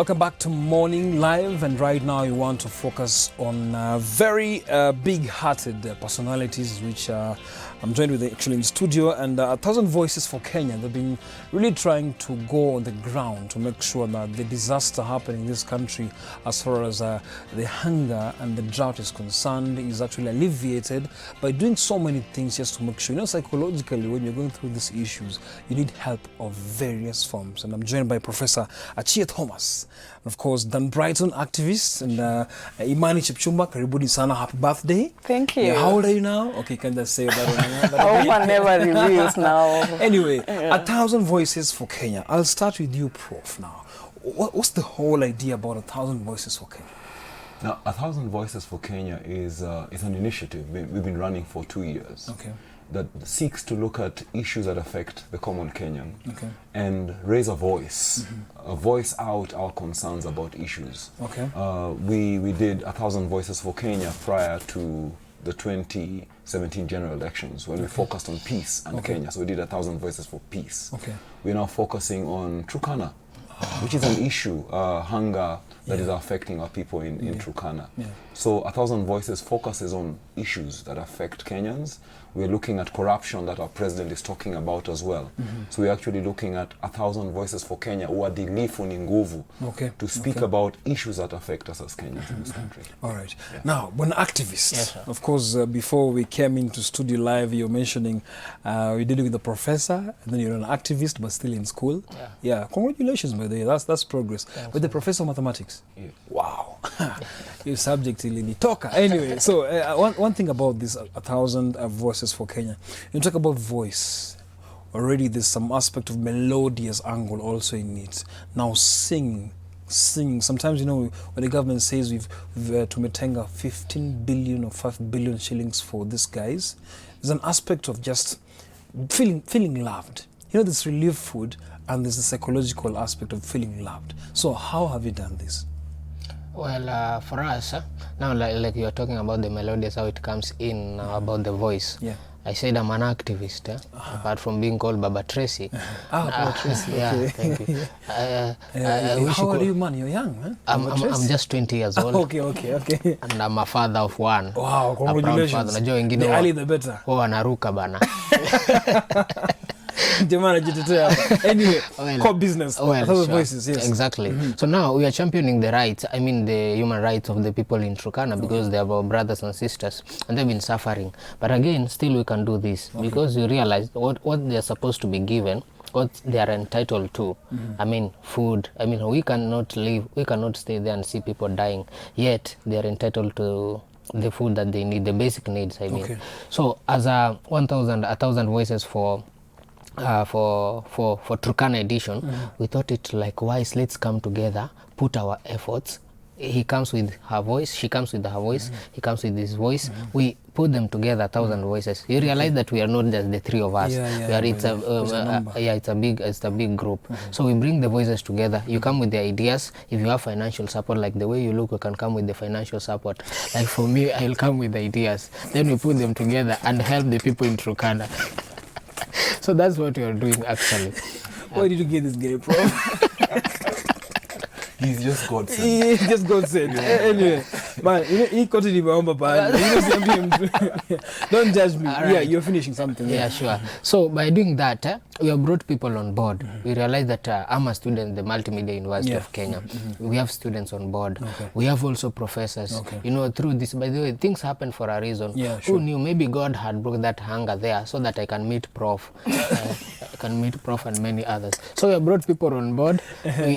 Welcome back to Morning Live, and right now we want to focus on very big-hearted personalities, which I'm joined with actually in studio, and 1,000 Voices for Kenya. They've been really trying to go on the ground to make sure that the disaster happening in this country, as far as the hunger and the drought is concerned, is actually alleviated by doing so many things just to make sure. You know, psychologically, when you're going through these issues, you need help of various forms. And I'm joined by Professor Achia Thomas, and of course, Dan Brighton, activist, and Imani Chipchumba. Karibuni sana, happy birthday. Thank you. Yeah, how old are you now? Okay, can I say that? I hope one never reveals now. Anyway, 1,000 Voices for Kenya. I'll start with you, Prof. Now, what's the whole idea about 1,000 Voices for Kenya? Now, 1,000 Voices for Kenya is an initiative we've been running for 2 years. Okay. That seeks to look at issues that affect the common Kenyan, okay, and raise a voice, voice out our concerns about issues. Okay. We did 1,000 Voices for Kenya prior to the 2017 general elections, when we focused on peace and Kenya. So we did 1,000 Voices for Peace. Okay. We're now focusing on Turkana, which is an issue, hunger that is affecting our people in Turkana. Yeah. So 1,000 Voices focuses on issues that affect Kenyans. We're looking at corruption that our president is talking about as well. So we're actually looking at 1,000 Voices for Kenya, uadilifu ni nguvu, to speak about issues that affect us as Kenyans in this country. All right. Yeah. Now, when activists, of course, before we came into studio live, you're mentioning you're dealing with a professor, and then you're an activist, but still in school. Yeah. Congratulations, by the way. That's progress. Thanks. With the professor of mathematics. Yeah. Wow. Your subject really toka. Anyway, so one thing about this 1,000 Voices for Kenya, you talk about voice. Already there's some aspect of melodious angle also in it. Now sing. Sometimes, you know, when the government says we've tumetenga 15 billion or 5 billion shillings for these guys, there's an aspect of just feeling loved. You know, there's relief food and there's the psychological aspect of feeling loved. So how have you done this? Well, for us, now like you're talking about the melodies, how it comes in about the voice. Yeah. I said I'm an activist, apart from being called Baba Tracy. Baba Tracy. Yeah, Okay. Thank you. How old are you, man? You're young, man. I'm just 20 years old. Okay. And I'm a father of one. Wow, congratulations. Najua wengine the earlier the better. Wanaruka bana. Anyway, core business. Sure. Voices, yes. Exactly. So now we are championing the rights, I mean the human rights of the people in Turkana, because they are our brothers and sisters and they've been suffering. But again, still we can do this because you realize what they are supposed to be given, what they are entitled to. I mean, food. I mean, we cannot stay there and see people dying, yet they are entitled to the food that they need, the basic needs, I mean. So as a 1,000 Voices for Turkana edition, we thought it like wise, let's come together, put our efforts. He comes with her voice, she comes with her voice, he comes with his voice. We put them together, 1,000 voices. You realize that we are not just the three of us. It's a big group. So we bring the voices together. You come with the ideas. If you have financial support, like the way you look, you can come with the financial support. Like for me, I'll come with the ideas. Then we put them together and help the people in Turkana. So that's what we are doing actually. Why did you get this guy, Prof? He's just God sent. He's just God sent. Anyway, man, he continued Don't judge me. Right. Yeah, you're finishing something. Yeah, sure. So by doing that, we have brought people on board. We realized that I'm a student at the Multimedia University of Kenya. We have students on board. We have also professors. You know, through this, by the way, things happen for a reason. Who knew? Maybe God had brought that hunger there so that I can meet Prof. I can meet Prof and many others. So we have brought people on board.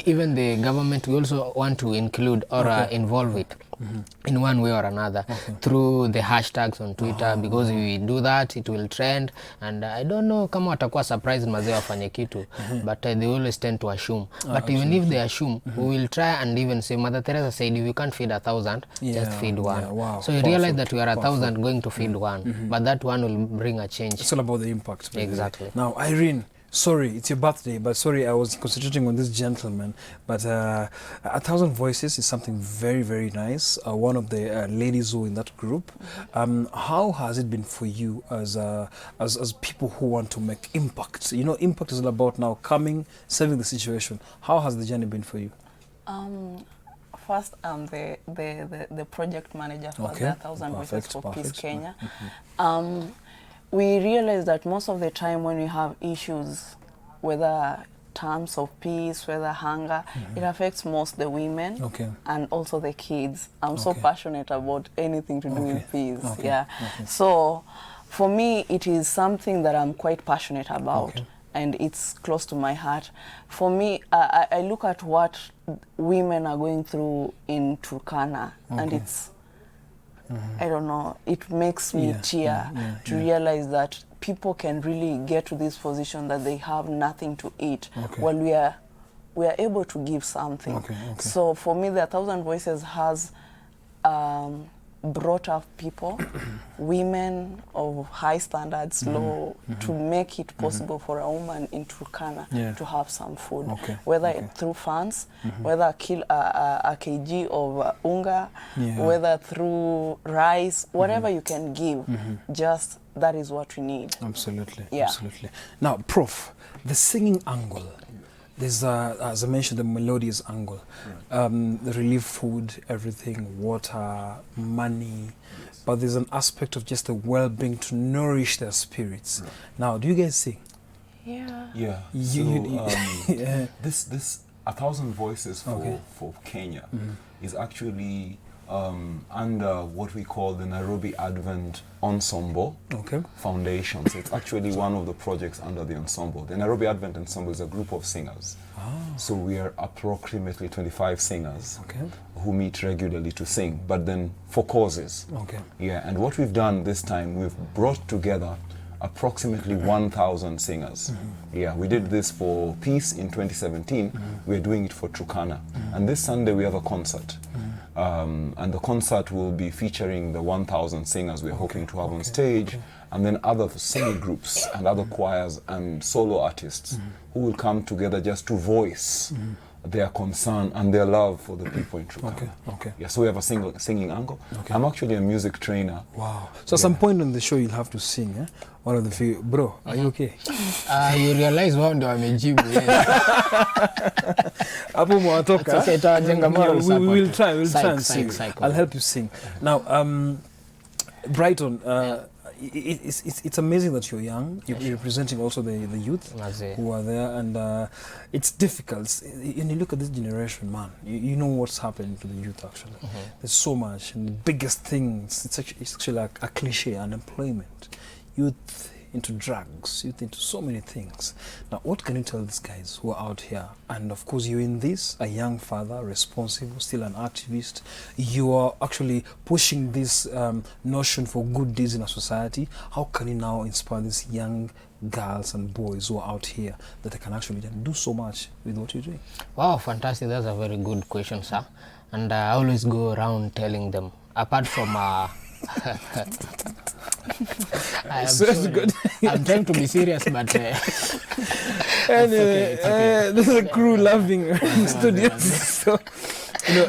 Even the government, we also want to include or involve it in one way or another through the hashtags on Twitter, because if we do that, it will trend. And I don't know kama watakuwa surprised mazee wafanye kitu, but they always tend to assume. But even if they assume, we will try and even say, Mother Teresa said, if you can't feed 1,000, just feed one. So you realize that we are 1,000 going to feed one, but that one will bring a change. It's all about the impact. Exactly. Now, Irene, sorry, it's your birthday, but sorry, I was concentrating on this gentleman. But 1,000 Voices is something very, very nice. One of the ladies who are in that group. How has it been for you as people who want to make impact? You know, impact is all about now coming, saving the situation. How has the journey been for you? First, I'm the project manager for the 1,000 Voices for Peace Kenya. We realize that most of the time when we have issues, whether terms of peace, whether hunger, it affects most the women and also the kids. I'm so passionate about anything to do with peace. So for me, it is something that I'm quite passionate about. And it's close to my heart. For me, I look at what women are going through in Turkana, and it's, I don't know, it makes me cheer to realize that people can really get to this position that they have nothing to eat while we are able to give something. So for me, the 1,000 Voices has brought up people, women of high standards, low, to make it possible for a woman in Turkana to have some food, whether through funds, whether a kg of unga, whether through rice, whatever you can give, just that is what we need. Absolutely, absolutely. Now, Prof, the singing angle. There's, as I mentioned, the melodious angle, the relief food, everything, water, money, but there's an aspect of just the well-being to nourish their spirits. Now, do you guys sing? Yeah. So this 1,000 Voices for Kenya is actually under what we call the Nairobi Advent Ensemble Foundation. So it's actually one of the projects under the ensemble. The Nairobi Advent Ensemble is a group of singers. So we are approximately 25 singers who meet regularly to sing, but then for causes. And what we've done this time, we've brought together approximately 1,000 singers. We did this for Peace in 2017. We're doing it for Turkana. And this Sunday we have a concert. And the concert will be featuring the 1,000 singers we're hoping to have on stage, and then other singing groups and other choirs and solo artists who will come together just to voice their concern and their love for the people in Turkana. So we have a singing angle. I'm actually a music trainer. Wow. So at some point on the show you'll have to sing, eh? One of the few. Bro, are you okay? You realize wao ndio wamejibu. Hapo mwatoka. We will try and sing. I'll help you sing. Now, Brighton, it's amazing that you're young. You're representing also the youth who are there, and it's difficult. When you look at this generation, man, you know what's happening to the youth actually. There's so much, and the biggest things, it's actually like a cliche, unemployment. Youth into drugs, youth into so many things. Now, what can you tell these guys who are out here? And of course, you're in this, a young father, responsible, still an activist. You are actually pushing this notion for good deeds in our society. How can you now inspire these young girls and boys who are out here that they can actually do so much with what you're doing? Wow, fantastic. That's a very good question, sir. And I always go around telling them, apart from I'm trying to be serious, but anyway, this is a crew laughing in studios. So,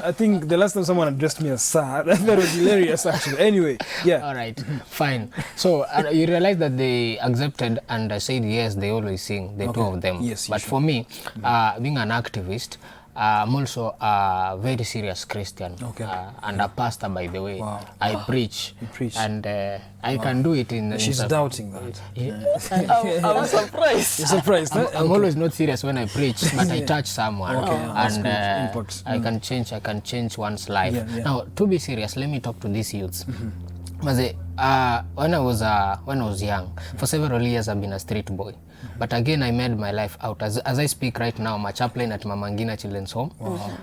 I think the last time someone addressed me as sad, that was hilarious actually. Anyway, all right, fine. So you realize that they accepted and said yes, they always sing, the two of them. Yes, but for me, being an activist, I'm also a very serious Christian and a pastor, by the way. I preach. You preach. And I can do it in... She's doubting that. I was surprised. You're surprised, huh? I'm always not serious when I preach, but I touch someone. And I can change one's life. Now, to be serious, let me talk to these youths. When I was young, for several years I've been a street boy. But again, I made my life out. As I speak right now, I'm a chaplain at Mama Ngina Children's Home.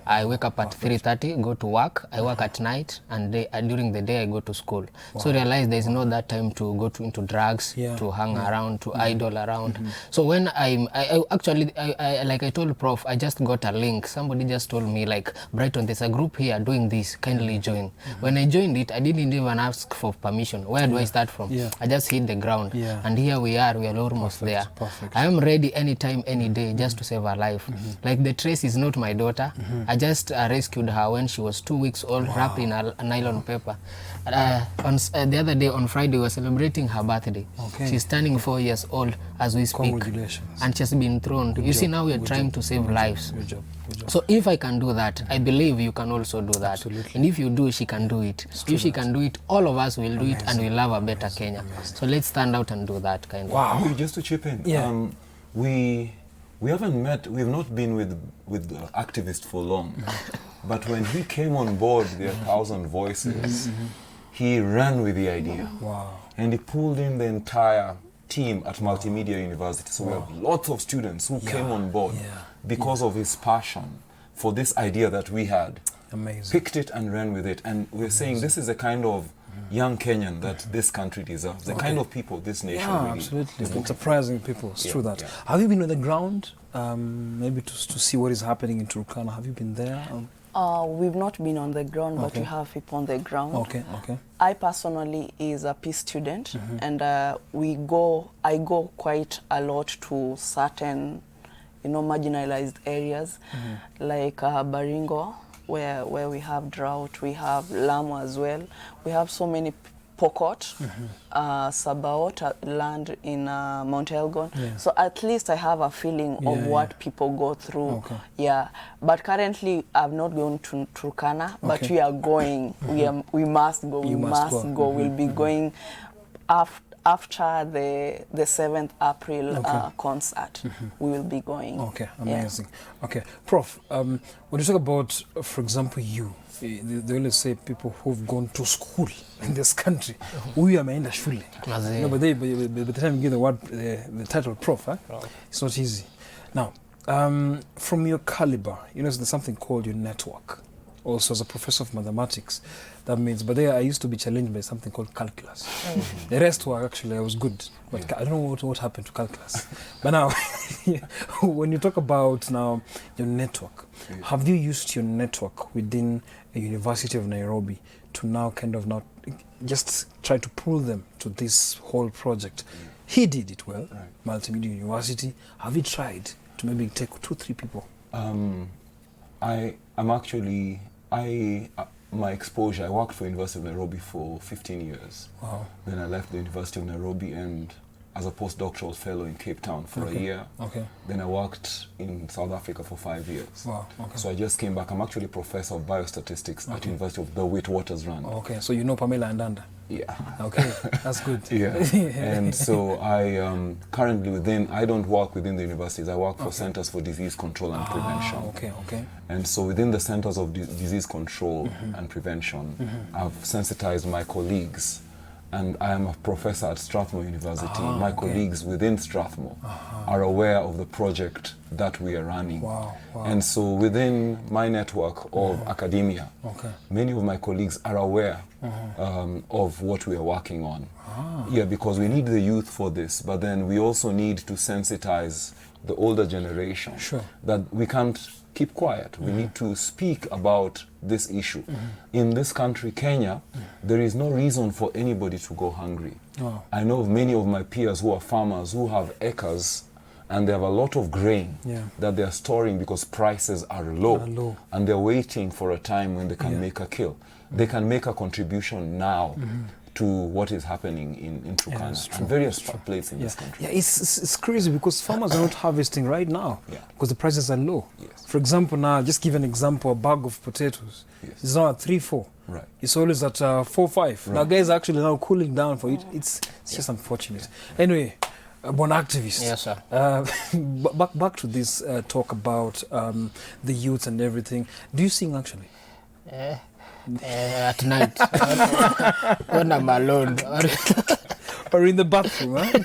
I wake up at 3:30, go to work. I work at night, and during the day I go to school. So I realize there's not that time to go into drugs, to hang around, to idle around. So when I actually, like I told Prof, I just got a link. Somebody just told me, like, Brighton, there's a group here doing this, kindly join. When I joined it, I didn't even ask for permission. Where do I start from? I just hit the ground. And here we are almost there. I am ready anytime, any day, just to save her life. Like the Trace is not my daughter. I just rescued her when she was 2 weeks old, wrapped in a nylon paper. The other day on Friday, we were celebrating her birthday. Okay. She's turning 4 years old as we speak. Congratulations. And she's been thrown. You see, now we are trying to save lives. Good job. Good job. So if I can do that, I believe you can also do that. Absolutely. And if you do, she can do it. If she can do it, all of us will do it, and we'll have a better Kenya. So let's stand out and do that kind of. Wow. Just to chip in, Yeah. we haven't met, we've not been with the activist for long, but when he came on board the 1,000 Voices, he ran with the idea. Wow. And he pulled in the entire team at Multimedia University. So we have lots of students who came on board because of his passion for this idea that we had. Amazing. Picked it and ran with it. And we're saying this is the kind of young Kenyan that this country deserves, the kind of people this nation really absolutely. is looking Enterprising people. It's true that. yeah. Have you been on the ground, maybe to see what is happening in Turkana? Have you been there? We've not been on the ground, but we have people on the ground. Okay. Okay. I personally is a peace student, and I go quite a lot to certain, marginalized areas, like Baringo, where we have drought. We have Lamu as well. We have so many Pokot, Sabaot, land in Mount Elgon. Yeah. So at least I have a feeling of what people go through. Okay. Yeah, but currently I've not gone to Turkana, but Okay. we are going. We must go. You We must must go. go. We'll be going after the 7th April concert. We will be going. Okay, amazing. Okay, Prof, when you talk about, for example, they always say people who've gone to school in this country. We are ameenda shule. Mazee. No, but by the time you give the title Prof, it's not easy. Now, from your caliber, there's something called your network. Also, as a professor of mathematics, that means, but there I used to be challenged by something called calculus. The rest were actually, I was good, but I don't know what happened to calculus. But now, when you talk about now your network, have you used your network within the University of Nairobi to now kind of not just try to pull them to this whole project? He did it well, Multimedia University. Have you tried to maybe take 2-3 people? My exposure, I worked for University of Nairobi for 15 years. Wow. Then I left the University of Nairobi and as a postdoctoral fellow in Cape Town for a year. Okay. Then I worked in South Africa for 5 years. Wow. Okay. So I just came back. I'm actually professor of biostatistics at University of the Witwatersrand. Okay, so you know Pamela and Anda. Yeah. Okay, that's good. Yeah. And so I currently I don't work within the universities. I work for Centers for Disease Control and Prevention. Okay. And so within the Centers of Disease Control and Prevention, I've sensitized my colleagues. And I am a professor at Strathmore University. My colleagues within Strathmore are aware of the project that we are running. Wow. And so within my network of academia, many of my colleagues are aware of what we are working on. Yeah, because we need the youth for this, but then we also need to sensitize the older generation that we can't keep quiet. We need to speak about this issue. In this country, Kenya, there is no reason for anybody to go hungry. I know of many of my peers who are farmers who have acres and they have a lot of grain that they are storing because prices are low. And they're waiting for a time when they can make a kill. They can make a contribution now to what is happening in Turkana and various places in this country. Yeah, it's crazy because farmers are not harvesting right now because the prices are low. For example, now, just give an example, a bag of potatoes is now at 3-4. Right. It's always at 4-5. Now guys are actually now cooling down for it. It's just unfortunate. Anyway, born activist. Yes, sir. Back to this talk about the youth and everything. Do you sing actually? At night, when I'm alone. Or in the bathroom, huh?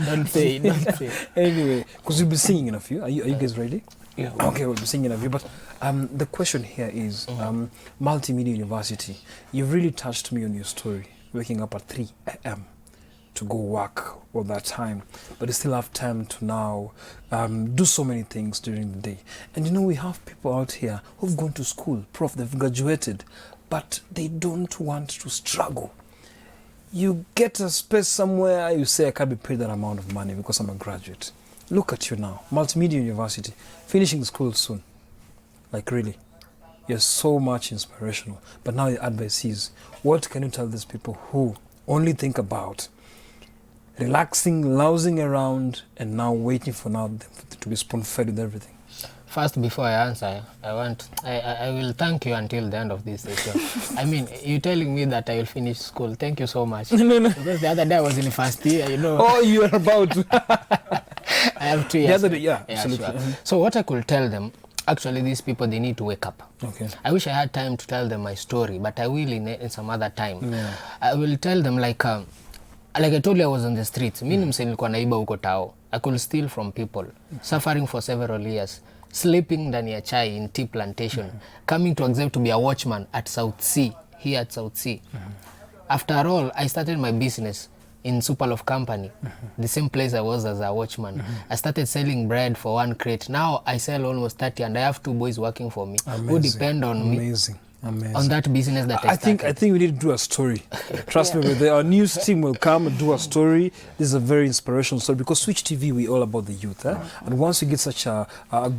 Don't say. Anyway, because you'll be singing in a few. Are you guys ready? Yeah. Okay, we'll be singing in a few. But the question here is, Multimedia University, you've really touched me on your story, waking up at 3 a.m. to go work all that time, but you still have time to now do so many things during the day. And we have people out here who've gone to school, Prof, they've graduated, but they don't want to struggle. You get a space somewhere, you say, I can't be paid that amount of money because I'm a graduate. Look at you now, Multimedia University, finishing school soon. Like really. You're so much inspirational. But now your advice is, what can you tell these people who only think about relaxing, lounging around, and now waiting for now to be spoon-fed with everything? First, before I answer, I will thank you until the end of this session. I mean, you telling me that I will finish school. Thank you so much. No. Because the other day I was in first year, you know. Oh, you are about to. I have 2 years. The other day, yeah, absolutely. Sure. So what I could tell them, actually these people, they need to wake up. Okay. I wish I had time to tell them my story, but I will in some other time. Yeah. I will tell them like I told you, I was on the streets. Mimi mse nilikuwa naiba huko tao. I could steal from people, suffering for several years, sleeping ndani ya chai in tea plantation, coming to accept to be a watchman at South Sea, here at South Sea. After all, I started my business in Superloaf Company, the same place I was as a watchman. I started selling bread for 1 crate. Now I sell almost 30 and I have 2 boys working for me. Amazing. Who depend on me. Amazing. On that business that I started. I think we need to do a story. Trust me, our news team will come and do a story. This is a very inspirational story because Switch TV, we're all about the youth. And once you get such a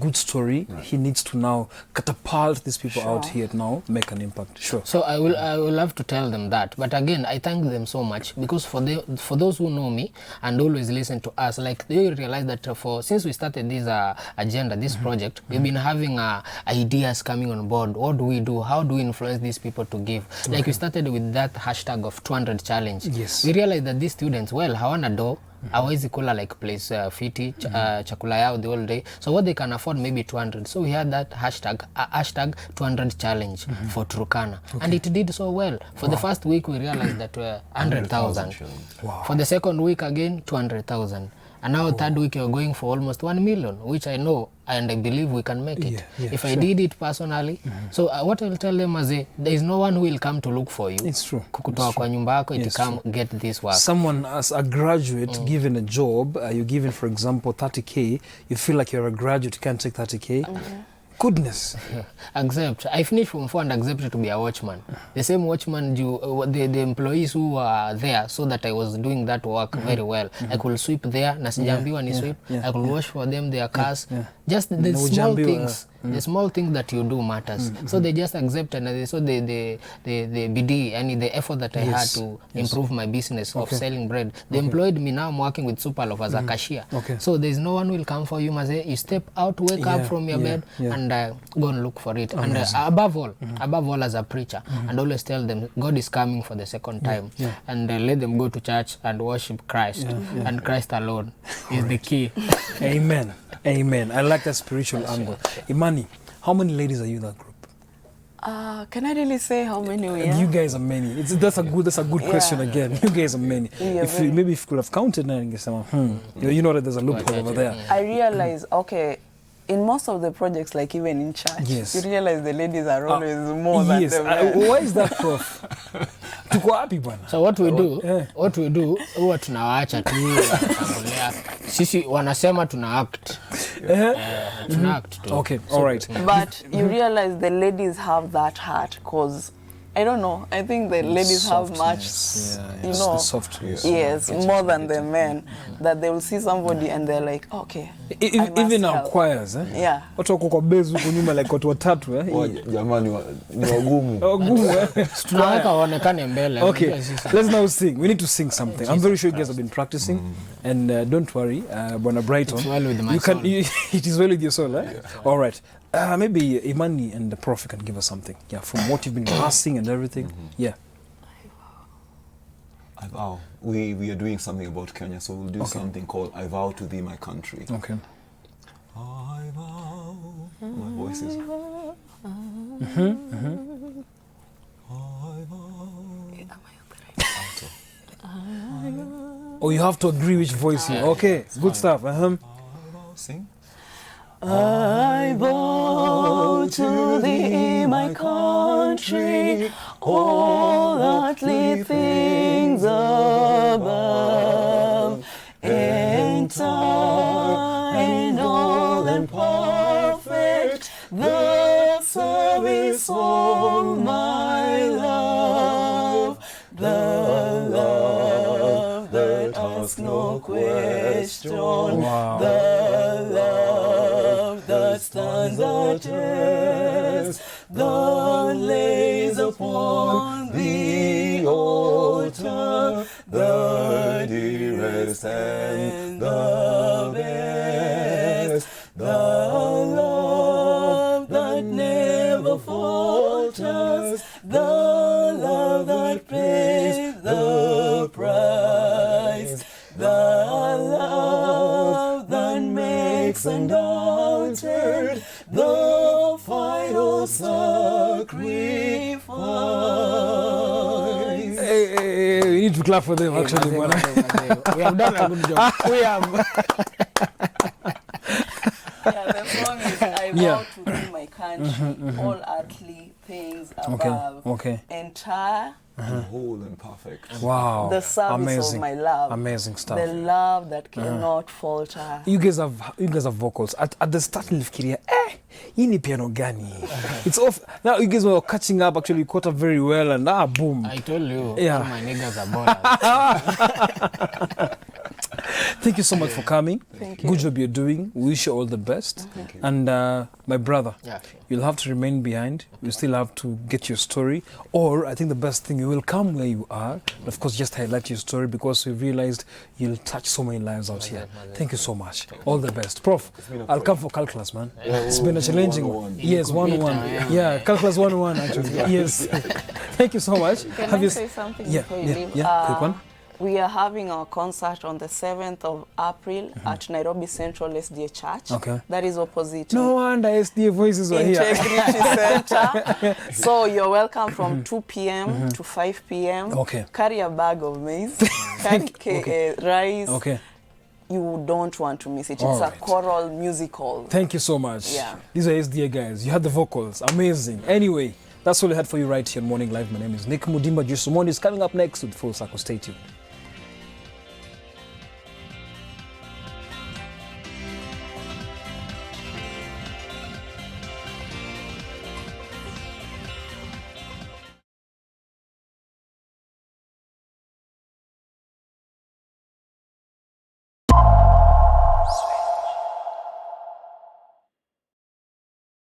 good story, he needs to now catapult these people out here now, make an impact. Sure. So I will love to tell them that. But again, I thank them so much because for those who know me and always listen to us, like they realize that since we started this agenda, this project, we've been having ideas coming on board. What do we do? How do we influence these people to give? Like we started with that hashtag of 200 challenge. Yes. We realized that these students, well, hawana do, hawezi kula like place fiti, chakula yao the whole day. So what they can afford maybe 200. So we had that hashtag 200 challenge for Turkana. And it did so well. For the first week, we realized that 100,000. Wow. For the second week again, 200,000. And now third week you're going for almost 1 million, which I know and I believe we can make it. If I did it personally. So what I will tell them is there is no one who will come to look for you. It's true. Kukutoa kwa nyumba yako iti come get this work. Someone as a graduate given a job, you're given, for example, 30K, you feel like you're a graduate, you can't take 30K. Goodness. Accept. I finished from 4 and accepted to be a watchman. The same watchman, the employees who were there, so that I was doing that work very well. I could sweep there, na sijambiwa ni sweep. I could wash for them their cars. Just the small things. The small things that you do matters. So they just accepted, and they saw the BD, and the effort that I had to improve my business of selling bread. They employed me. Now I'm working with Superloaf as a cashier. So there's no one will come for you, Maze. You step out, wake up from your bed, and go and look for it. And above all, as a preacher, and always tell them God is coming for the second time, and let them go to church and worship Christ, and Christ alone is the key. Amen. Amen. I like that spiritual angle. Imani, how many ladies are you in that group? Can I really say how many we are? You guys are many. That's a good question again. You guys are many. If you could have counted, then you know that there's a loophole over there. I realize, okay, in most of the projects, like even in church, you realize the ladies are always more than the men. Why is that, Prof? Tuko wapi bwana? So what we do, huwa tunawaacha tu wanatangulia. Sisi wanasema tuna act. Tuna act tu. Okay, all right. But you realize the ladies have that heart, because I don't know, I think the ladies have much, you know, the softness. Yes, more than the men, that they will see somebody and they're like, okay, even our choirs, yeah. Watu wako kwa base huko nyuma like watu watatu, Jamani ni wagumu. Wagumu, tunaweka waonekane mbele. Okay, let's now sing. We need to sing something. I'm very sure you guys have been practicing, and don't worry, Bwana Brighton. It's well with my soul. It is well with your soul, eh? All right. Maybe Imani and the Prof can give us something. Yeah, from what you've been rehearsing and everything. Yeah. I vow. We are doing something about Kenya, so we'll do something called I Vow to Thee, My Country. Okay. I vow. My voice is. I vow. Oh, you have to agree which voice here. Okay, good stuff. Sing. I vow to thee, my country, all earthly things above, entire and all and perfect, the service of my love, the love that asks no question, the love that stands the test, dawn lays upon the altar, the dearest and the best, the love that never falters, the love that pays the price, the love that makes unaltered the final sacrifice. Hey, we need to clap for them, actually. We have done a good job. We have. Yeah, the song is I vow to be my country, all earthly things above, entire, whole and perfect. Wow. the service Amazing. of my love. Amazing stuff. The love that cannot falter. You guys have vocals. At the start nilifikiria hii ni piano gani? It's off. Now you guys were catching up, actually you caught up very well, and boom. I told you, Yeah. all my niggas are ballers. Thank you so much for coming. Thank you. Good job you're doing. We wish you all the best. Thank you. And my brother, Yeah, sure. you'll have to remain behind. You still have to get your story. Or I think the best thing, you will come where you are. And of course, just highlight your story, because we realized you'll touch so many lives out here. Thank you so much. All the best. Prof, I'll come for calculus, man. It's been a challenging one. Yes, 101. Yeah, calculus 101 actually. Yes. Thank you so much. Can I say something before you leave? Quick one. We are having our concert on the 7th of April at Nairobi Central SDA Church. Okay. That is opposite No wonder SDA voices were here. Integrity Center. So you're welcome from 2 p.m. to 5 p.m. Okay. Carry a bag of maize, carry rice. Okay. You don't want to miss it. It's All a right. choral musical. Thank you so much. Yeah. These are SDA guys. You had the vocals. Amazing. Anyway, that's all I had for you right here on Morning Live. My name is Nick Mudimba. Jusumoni is coming up next with Full Circle. Stay tuned.